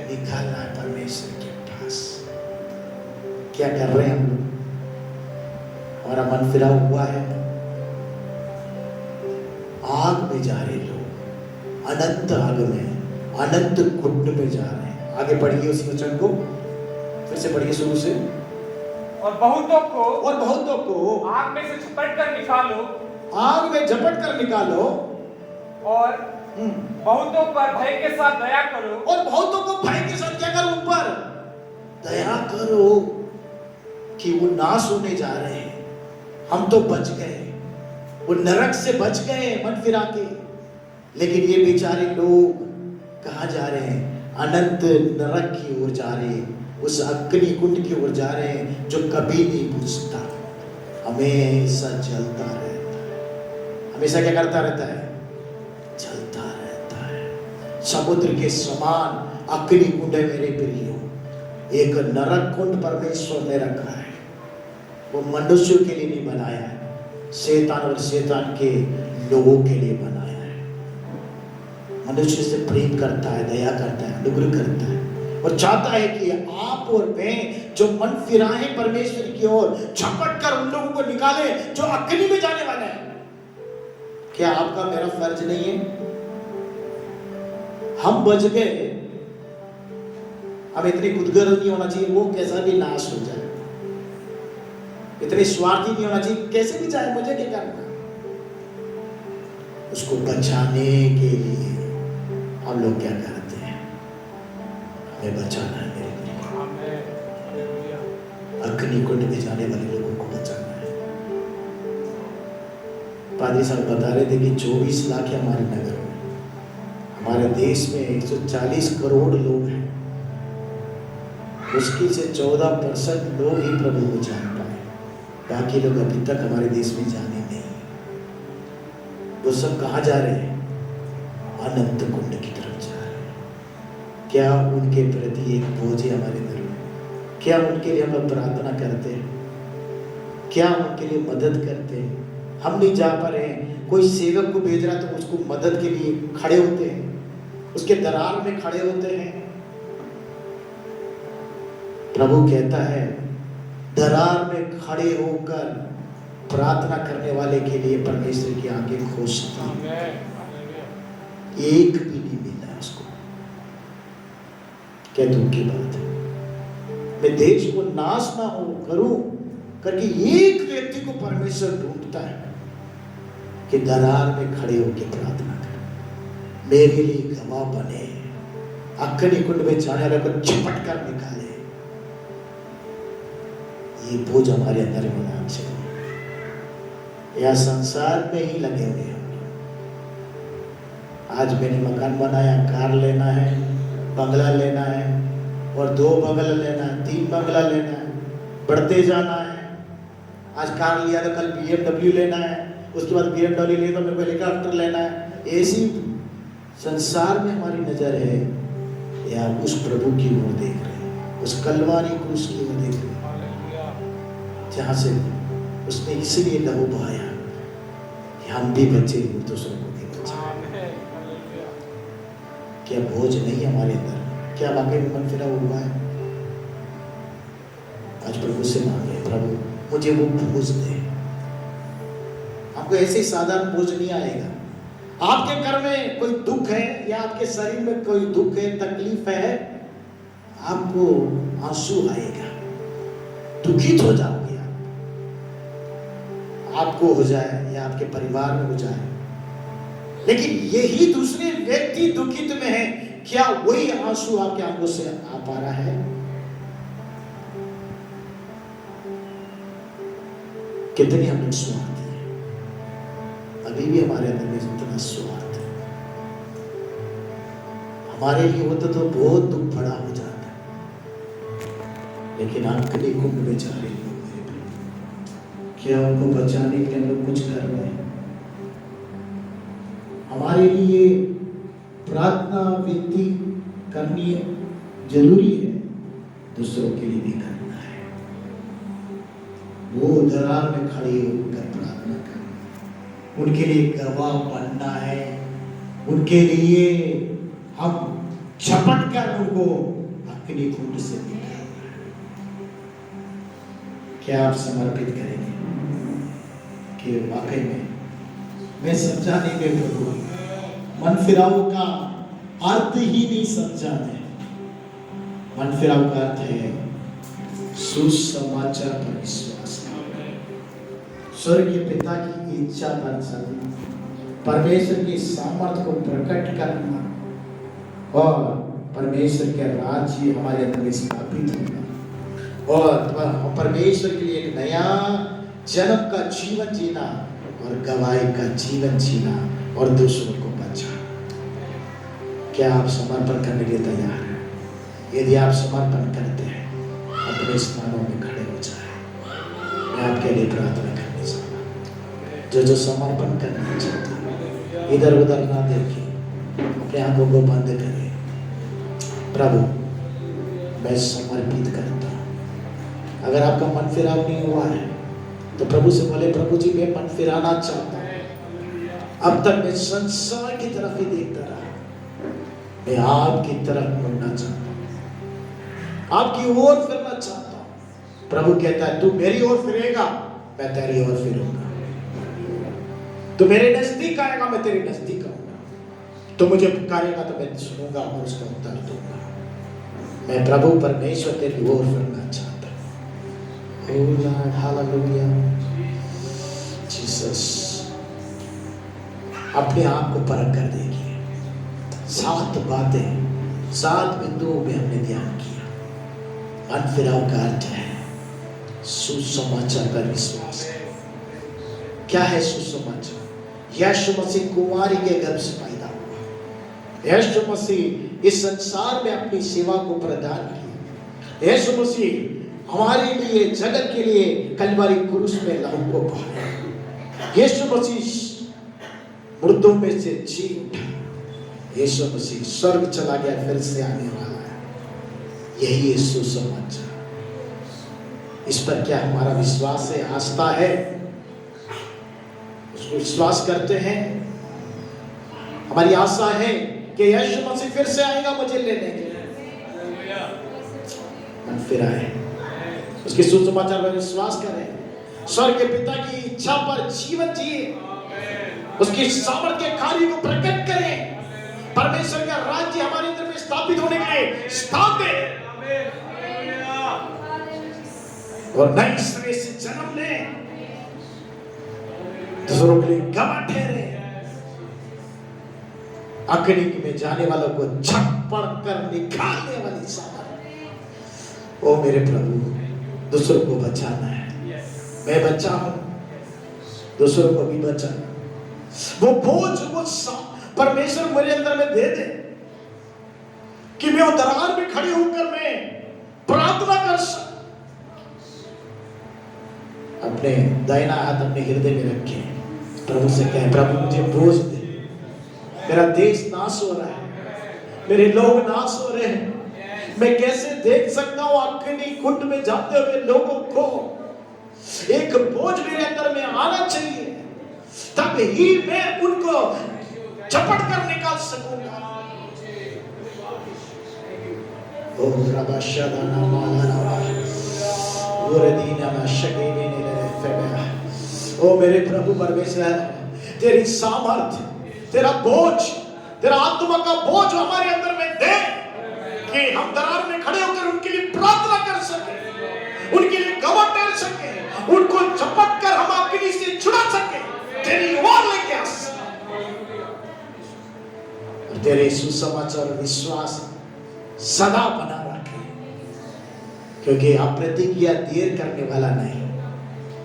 निकालना है परमेश्वर के पास। क्या कर रहे हैं हम लोग? हमारा मन फिरा हुआ है, आग में जा रहे लोग, अनंत आग में, अनंत कुंड में जा रहे हैं। आगे पढ़िए उस वचन को, फिर से पढ़िए शुरू से। और बहुतों को आग में से झपट कर निकालो। आग में झपट कर निकालो। और बहुतों पर भय के साथ दया करो। और बहुतों को भय के साथ क्या करो? ऊपर दया करो कि वो नाश होने जा रहे हैं। हम तो बच गए, वो नरक से बच गए मन फिरा के, लेकिन ये बेचारे लोग कहाँ जा रहे हैं? अनंत नरक की ओर जा रहे हैं, उस अग्नि कुंड की ओर जा रहे हैं जो कभी नहीं बुझता, हमेशा जलता रहता है। हमेशा क्या करता रहता है? चलता रहता है। समुद्र के समान अग्नि कुंड है मेरे प्रियो। एक नरक कुंड परमेश्वर ने रखा है, वो मनुष्यों के लिए नहीं बनाया है, शैतान और शैतान के लोगों के लिए बनाया है। मनुष्य से प्रेम करता है, दया करता है, अनुग्रह करता है और चाहता है कि आप और मैं जो मन फिराए परमेश्वर की ओर, झपट कर उन लोगों को निकाले जो अग्नि में जाने वाले हैं। क्या आपका मेरा फर्ज नहीं है? हम बच गए, अब इतनी खुदगर्ज नहीं होना चाहिए वो कैसा भी नाश हो जाए, इतने स्वार्थी नहीं होना चाहिए कैसे भी जाए, मुझे क्या करना। उसको बचाने के लिए हम लोग क्या करते हैं? हमें बचाना है मेरे लिए, अग्नि कुंड में जाने वाले लोगों को बचाना है। पादी साहब बता रहे थे कि 24 लाख है हमारे नगर में, हमारे देश में 140 करोड़ लोग हैं, मुश्किल से 14% लोग ही प्रभु को जान पाए, बाकी लोग अभी तक हमारे देश में जाने नहीं। वो सब कहाँ जा रहे हैं? अनंत कुंड की तरफ जा रहे हैं। क्या उनके प्रति एक बोझ है हमारे दिल में? क्या उनके लिए हम लोग प्रार्थना करते हैं? क्या उनके लिए मदद करते हैं? हम नहीं जा पा रहे हैं, कोई सेवक को भेज रहा तो उसको मदद के लिए खड़े होते हैं, उसके दरार में खड़े होते हैं। प्रभु कहता है दरार में खड़े होकर प्रार्थना करने वाले के लिए परमेश्वर की आंखें खोजती हैं। एक भी नहीं मिला उसको। क्या दुख की बात है। मैं देश को नाश ना हो करूं करके एक व्यक्ति को परमेश्वर ढूंढता है कि दरार में खड़े होकर प्रार्थना कर, मेरे लिए गवाह बने, अग्नि कुंड में जाने वाले को झपट कर निकाले। ये बोझ हमारे अंदर होना चाहिए। या संसार में ही लगे हुए हैं। आज मैंने मकान बनाया, कार लेना है, बंगला लेना है, और 2 बंगला लेना है, 3 बंगला लेना है, बढ़ते जाना है। आज कार लिया तो कल BMW लेना है, उसके बाद BMW लिया तो मेरे को हेलीकॉप्टर लेना है। ऐसी संसार में हमारी नजर है, या उस प्रभु की ओर देख रहे हैं, उस कलवारी क्रूस की ओर देख रहे हैं, जहां से उसने इसलिए लहू बहाया कि हम भी बचे, दूसरों को भी बचे। क्या बोझ नहीं हमारे अंदर? क्या वाकई में मन फिरा हुआ है? आज प्रभु से मांगे, प्रभु मुझे वो बोझ दे। आपको ऐसे साधारण बोझ नहीं आएगा। आपके घर में कोई दुख है, या आपके शरीर में कोई दुख है, तकलीफ है, आपको आंसू आएगा, दुखित हो जाओगे आपको हो जाए या आपके परिवार में हो जाए। लेकिन यही दूसरे व्यक्ति दुखित में है, क्या वही आंसू आपके आंखों से आ पा रहा है? कितने हम लोग स्वार्थी हैं। अभी भी हमारे अंदर में इतना स्वार्थ है। हमारे लिए होता तो बहुत दुख बड़ा हो जाता, लेकिन अग्नि कुंड में जा रहे लोग, क्या उनको बचाने के लिए हम लोग कुछ कर रहे हैं? हमारे लिए प्रार्थना विनती करनी जरूरी है, दूसरों के लिए भी करना है। वो दरार में खड़े होकर प्रार्थना करना, उनके लिए गवाह बनना है, उनके लिए हम झपट कर उनको अग्नि कुंड से निकालना है। क्या आप समर्पित करेंगे कि वाकई में मैं समझा नहीं गए प्रभु, मन फिराव का अर्थ ही नहीं समझा मैं। मन फिराव का अर्थ है सुसमाचार पर विश्वास करना, स्वर्गीय पिता की इच्छा पर चलना, परमेश्वर की सामर्थ्य को प्रकट करना, और परमेश्वर के राज्य हमारे अंदर स्थापित होना, और परमेश्वर के लिए एक नया जन्म का जीवन जीना, और गवाही का जीवन जीना, और दूसरों को बचाना। क्या आप समर्पण करने के लिए तैयार हैं? यदि आप समर्पण करते हैं, अपने स्थानों में खड़े हो जाए। मैं आपके लिए प्रार्थना करने चाहता। जो समर्पण करना चाहता है, इधर उधर ना देखें, अपने आंखों को बंद करें। प्रभु मैं समर्पित करता हूँ। अगर आपका मन फिराव नहीं हुआ है तो प्रभु से बोले, प्रभु जी मैं मन फिराना चाहता हूँ। अब तक मैं संसार की तरफ ही देखता रहा, मैं आपकी तरफ मुड़ना चाहता हूँ, आपकी ओर फिरना चाहता हूँ। प्रभु कहता है तू मेरी ओर फिरेगा, मैं तेरी ओर फिरूंगा। तू मेरे नजदीक आएगा, मैं तेरे नजदीक आऊंगा। तू मुझे पुकारेगा तो मैं सुनूंगा और उसका उत्तर दूंगा। मैं प्रभु परमेश्वर तेरी ओर फिरना चाहता हूँ। Oh Lord, hallelujah, Jesus। अपने आप को परख कर देखिए। 7 बातें, 7 बिंदुओं में हमने ध्यान किया। मन फिराव का अर्थ है सुसमाचार पर विश्वास। क्या है सुसमाचार? यीशु मसीह कुंवारी के गर्भ से पैदा हुआ। यीशु मसीह इस संसार में अपनी सेवा को प्रदान किया। यीशु मसीह हमारे लिए, जगत के लिए कलवारी क्रूस में लहू को बहाया। यीशु मसीह मुर्दों में से जी उठा। यीशु मसीह स्वर्ग चला गया, फिर से आने वाला है। यही है सुसमाचार। इस पर क्या हमारा विश्वास है, आस्था है? उसको विश्वास करते हैं। हमारी आशा है कि यीशु मसीह फिर से आएगा मुझे लेने के लिए। मन फिराए, उसके सुसमाचार पर विश्वास करें, स्वर्ग के पिता की इच्छा पर जीवन जिए, उसकी सामर्थ्य के कार्य को प्रकट करें, परमेश्वर का राज्य हमारे अंदर में स्थापित होने के लिए स्थान दे और नए सिरे से जन्म ले, दूसरों के लिए गवाह ठहरे, अग्नि में जाने वालों को झटपट कर निकालने वाली सामर्थ। ओ मेरे प्रभु, दूसरों को बचाना है, मैं बच्चा हूं, दूसरों को भी बचाना। वो बोझ वो परमेश्वर मेरे अंदर में दे दे कि मैं दरार में खड़े होकर मैं प्रार्थना कर सकूं। अपने दाहिना हाथ अपने हृदय में रखे, प्रभु से कहें, प्रभु मुझे बोझ दे, मेरा देश नाश हो रहा है, मेरे लोग नाश हो रहे हैं, मैं कैसे देख सकता हूं अग्नि कुंड में जाते हुए लोगों को। एक बोझ मेरे अंदर में आना चाहिए, तब ही मैं उनको झपट कर निकाल सकूंगा। ओ रबा शदाना माला ओ मेरे प्रभु परमेश्वर, तेरी सामर्थ, तेरा बोझ, तेरा आत्मा का बोझ हमारे अंदर में दे कि हम दरार में खड़े होकर उनके लिए प्रार्थना कर सके, उनके लिए गवाह ठहर सके, उनको झपट कर हम अग्नि से छुड़ा सके, तेरी ओर लेके आ सके और तेरे सुसमाचार विश्वास सदा बना रखे, क्योंकि आप प्रतिज्ञा देर करने वाला नहीं,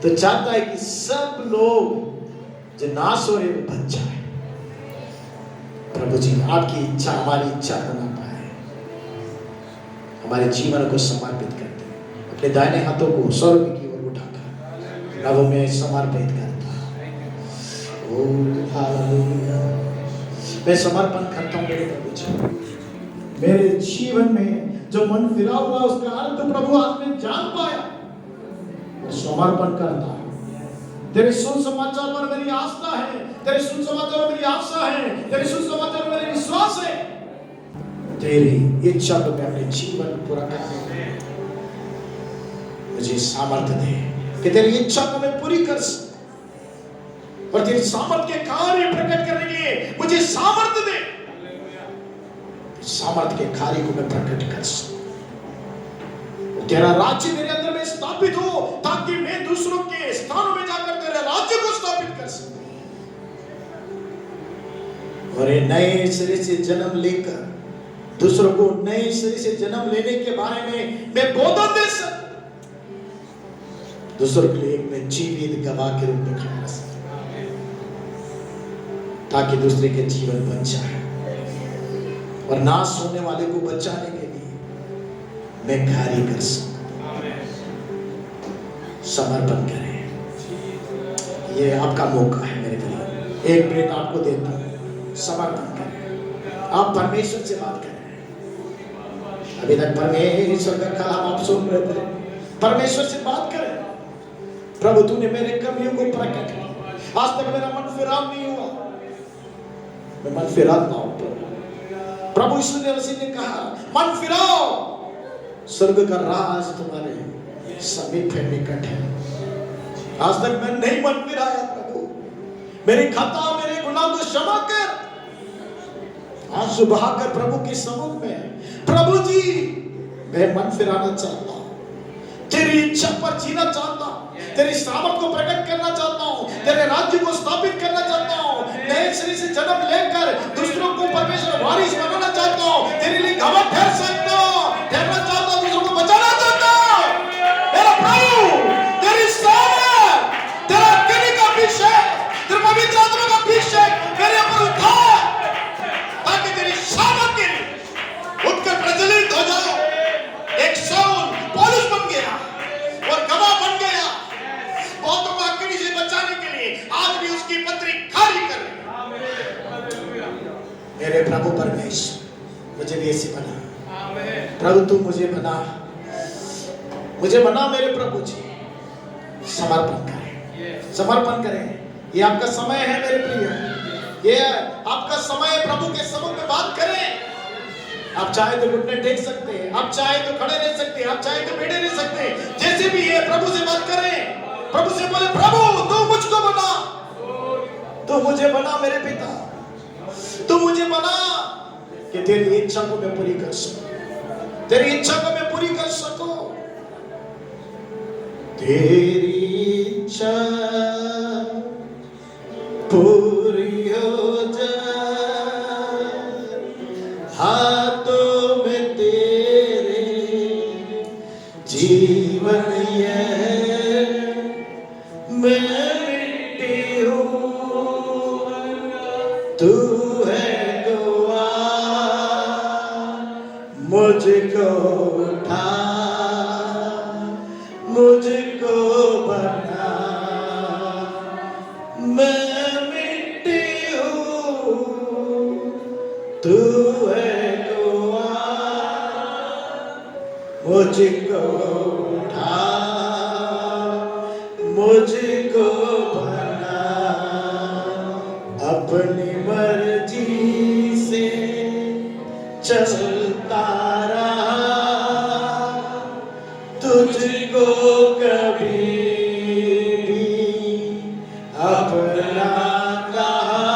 तो चाहता है कि सब लोग जो नाश हो रहे वो बच जाए। प्रभु जी, आपकी इच्छा हमारी इच्छा होना पाए, हमारे जीवन को समर्पित करते हैं, अपने दाहिने हाथों को स्वर्ग की ओर उठाकर प्रभु में समर्पित करता हूं। ओ हालेलुया, मैं समर्पण करता हूं मेरे प्रभु जी। मेरे जीवन में जो मन फिरा हुआ उसका अर्थ तो प्रभु आज मैं जान पाया, समर्पण करता हूं। तेरे सुसमाचार पर मेरी आस्था है, तेरे सुसमाचार पर मेरी आशा है, तेरे सुसमाचार पर मेरा विश्वास है। तेरी इच्छा को मैं अपने जीवन में पूरा करने में मुझे सामर्थ्य दे कि तेरी इच्छा को मैं पूरी कर सकूं, और तेरी सामर्थ्य के कार्य प्रकट करने के लिए मुझे सामर्थ्य दे, सामर्थ्य के कार्य को मैं प्रकट कर सकूं। तेरा राज्य मेरे अंदर में स्थापित हो, ताकि मैं दूसरों के स्थानों में जाकर तेरे राज्य को स्थापित कर सकूं, और ये नए सिरे से जन्म लेकर दूसरों को नए सिरे से जन्म लेने के बारे में मैं बोधन दे सकूं, दूसरों के लिए मैं जीवित गवाह के रूप में खड़ा रह सकूं, ताकि दूसरे के जीवन बच जाए, और नाश होने वाले को बचाने के लिए मैं कार्य कर सकूं। समर्पण करें, ये आपका मौका है मेरे प्रिय। एक मिनट आपको देता हूं, समर्पण करें, आप परमेश्वर से बात करें। अभी तक परमेश्वर का कलाम आप सुन रहे थे, परमेश्वर से बात करें। प्रभु तूने मेरे कमियों को प्रकट किया, आज तक मेरा मन फिराव नहीं हुआ, मैं मन फिराता हूं प्रभु। यीशु मसीह ने कहा मन फिराओ, स्वर्ग का राज तुम्हारे समीप है, निकट है। आज तक मैं नहीं मन फिराया प्रभु, मेरी खता मेरे गुनाह को क्षमा कर। आंसू बहाकर प्रभु के सम्मुख में, प्रभु जी मैं मन फिराना चाहता हूं, तेरी इच्छा पर जीना चाहता हूं, तेरी सामर्थ को प्रकट करना चाहता हूं, तेरे राज्य को स्थापित करना चाहता हूं, नए सिरे से जन्म लेकर दूसरों को परमेश्वर वारिस बनाना चाहता हूं, तेरे लिए गवाह ठहर सकता हूं, ठहरना चाहता हूं, दूसरों को बचाना चाहता हूं। मेरा प्रभु तेरी सामर्थ, तेरा अग्नि का अभिषेक, तेरे पवित्र आत्मा का अभिषेक मेरे ऊपर उठा, ताकि तेरी सामर्थ के लिए उठकर प्रज्वलित हो जाओ। एक शाऊल पौलुस बन गया और गवाह बन गया, बहुतों को अग्नि से बचाने के लिए आज भी उसकी पत्री खाली कर। मेरे प्रभु परमेश्वर मुझे भी ऐसे बना, प्रभु तू मुझे बना, मुझे बना मेरे प्रभु जी। समर्पण करें, समर्पण करें, ये आपका समय है मेरे प्रिय, ये आपका समय है। प्रभु के सम्मुख में बात करें, आप चाहे तो घुटने टेक सकते हैं, आप चाहे तो खड़े रह सकते हैं, आप चाहे तो बैठे रह सकते हैं, जैसे भी है प्रभु से बात करें। प्रभु से बोले, प्रभु तू मुझको बना, तू मुझे बना मेरे पिता, तू मुझे बना कि तेरी इच्छा को मैं पूरी कर सकूं, तेरी इच्छा को मैं पूरी कर सकूं। तेरी इच्छा पूरी हो जाए, हाथों में तेरे जीवन ये मैं मिट्टी हूँ, तू है दुआ, मुझको उठा, मुझको बना, मैं मिट्टी हूँ, तू है दुआ, मुझको उठा, मुझको बना। अपनी मर्जी से चलता रहा, तुझको कभी भी अपना कहा,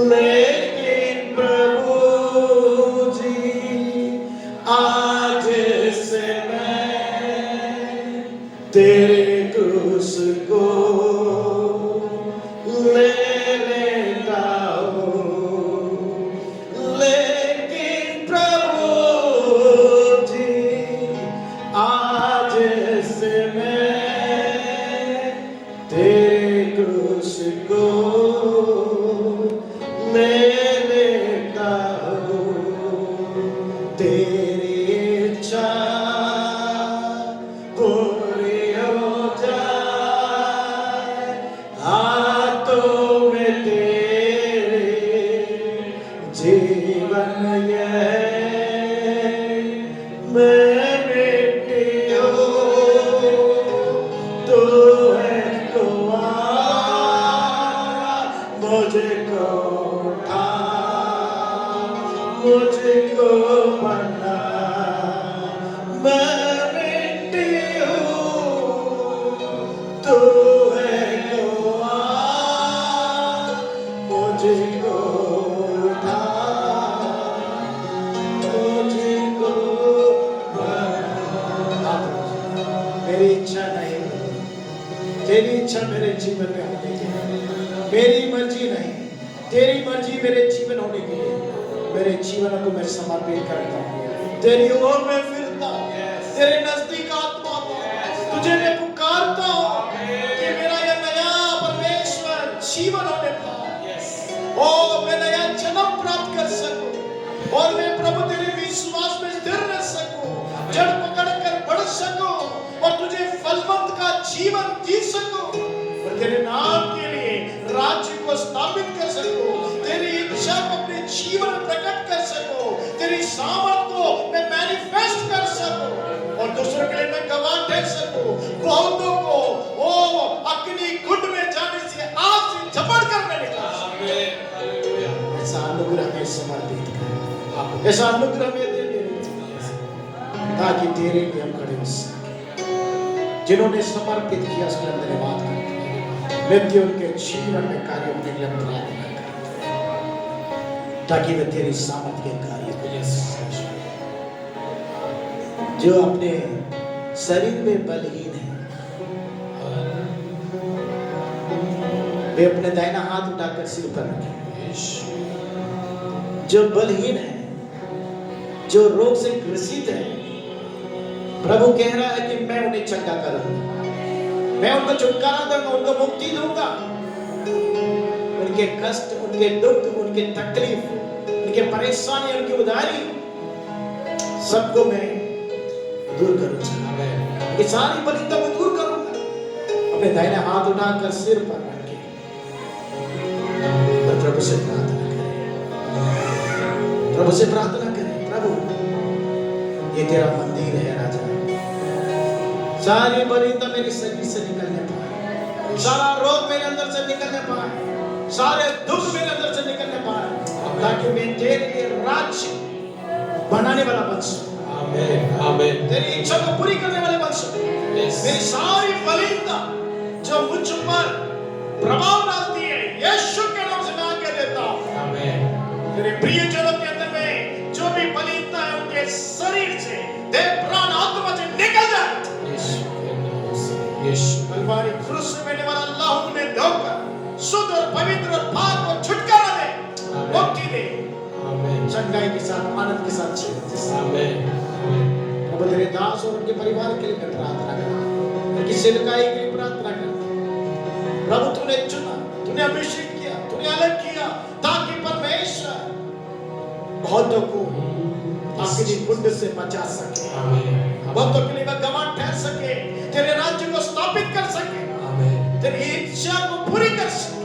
लेकिन प्रभु जी आज से मैं तेरे क्रूस को ले लेता हूँ, लेकिन प्रभु जी आज से मैं तेरे क्रूस को ले लेता हूँ। तेरी इच्छा पूरी हो जाए, हाथों में तेरे जीवन ये मैं मिट्टी हूँ, तू है दुआ, मुझको उठा, मुझको बना, मैं मिट्टी हूँ, तू है दुआ, मुझको उठा, मुझको बना। मेरी इच्छा नहीं, तेरी इच्छा मेरे जीवन में होने की, मेरी मर्जी नहीं, तेरी मर्जी मेरे जीवन होने के लिए मेरे जीवन को मैं समर्पित करता हूँ। तेरी ओर मैं फिरता हूँ, तेरे नजदीक आत्मा को तुझे मैं पुकारता हूँ कि मेरा यह नया परमेश्वर जीवन होने पाए, ओ मैं नया जन्म प्राप्त कर सकूं, और मैं प्रभु तेरे विश्वास में स्थिर रह सकूं, जड़ पकड़ कर बढ़ सकूं, और तुझे फलवंत का जीवन जी सकूं, और तेरे नाम के लिए राज्य को स्थापित कर सकूं, तेरी इच्छा को अपने जीवन में प्रकट कर सकूं, तेरी सामर्थ को मैं मैनिफेस्ट कर सकूं, और दूसरों के लिए मैं गवाह ठहर सकूं, बहुतों को ओ अग्नि कुंड में जाने से आग से झपड़ कर मैं निकाल सकूं। ऐसा अनुग्रह में समर्पित कर, ऐसा अनुग्रह में दे मेरे ताकि तेरे लिए हम खड़े हो सकें। जिन्होंने समर्पित किया उसके लिए धन्यवाद करते हैं, नित्य उनके जीवन में कार्य होने के लिए हम प्रार्थना करते हैं, ताकि वे तेरी सामर्थ के कार्य को कर सकें। जो अपने शरीर में बलहीन है, वे अपने दाहिना हाथ उठाकर सिर पर रखें। जो बलहीन है, जो रोग से ग्रसित है, प्रभु कह रहा है कि मैं उन्हें चंगा करूंगा, मैं उनको छुटकारा दूंगा, उनको मुक्ति दूंगा। उनके कष्ट, उनके दुख, उनके तकलीफ, उनके परेशानी, उनकी उधारी सबको मैं दूर करूंगा, ये सारी बलिता को दूर करूंगा। अपने दाहिने हाथ उठाकर सिर पर रखे और प्रभु से प्रार्थना करें, प्रभु से प्रार्थना करें, प्रभु ये तेरा मंदिर है राजा, सारी बलिता मेरे शरीर से निकलने पाए, सारा रोग मेरे अंदर से निकलने पाए, सारे दुख मेरे अंदर से निकलने पाए, ताकि मैं तेरे लिए राज्य बनाने वाला बन सकूं। आमेन आमेन। तेरी इच्छा को पूरी करने वाले बन सकूं। मेरी सारी फलीनता जो मुझ पर प्रभाव डालती है, यीशु के नाम से मैं आज्ञा देता हूं। आमेन। तेरे प्रियजनों के अंदर में जो भी फलीनता है, उनके शरीर से, देह प्राण आत्मा से निकल जाए। यीशु के नाम से, यीशु। कलवारी क्रूस में मिलने वाला लहू ने धोकर शुद्ध और पवित्र और पाक और छुटकारा दे, मुक्ति दे, आमेन चंगाई के साथ, आनंद के साथ जीवन दे। आमेन। प्रभु तेरे दास और उनके परिवार के लिए मैं प्रार्थना करता हूं, उनकी सेवकाई के लिए प्रार्थना करता हूं। प्रभु तूने चुना, तूने अभिषेक किया, तूने अलग किया, ताकि परमेश्वर बहुतों को अपनी कुंड से बचा सके, बहुतों के लिए वह गवाह ठहर सके, तेरे राज्य को स्थापित कर सके, तेरी इच्छा को पूरी कर सके।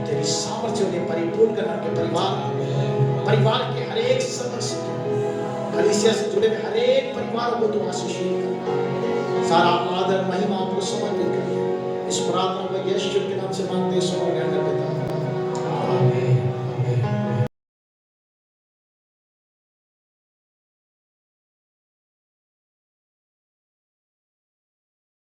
तेरी सामर्थ्य उन्हें परिपूर्ण करना, के परिवार के हर एक सदस्य, कलीसिया से जुड़े हुए हर एक परिवार को तू आशीष कर। सारा आदर महिमा आपको समर्पित कर, इस प्रार्थना में यीशु के नाम से मांगते हैं।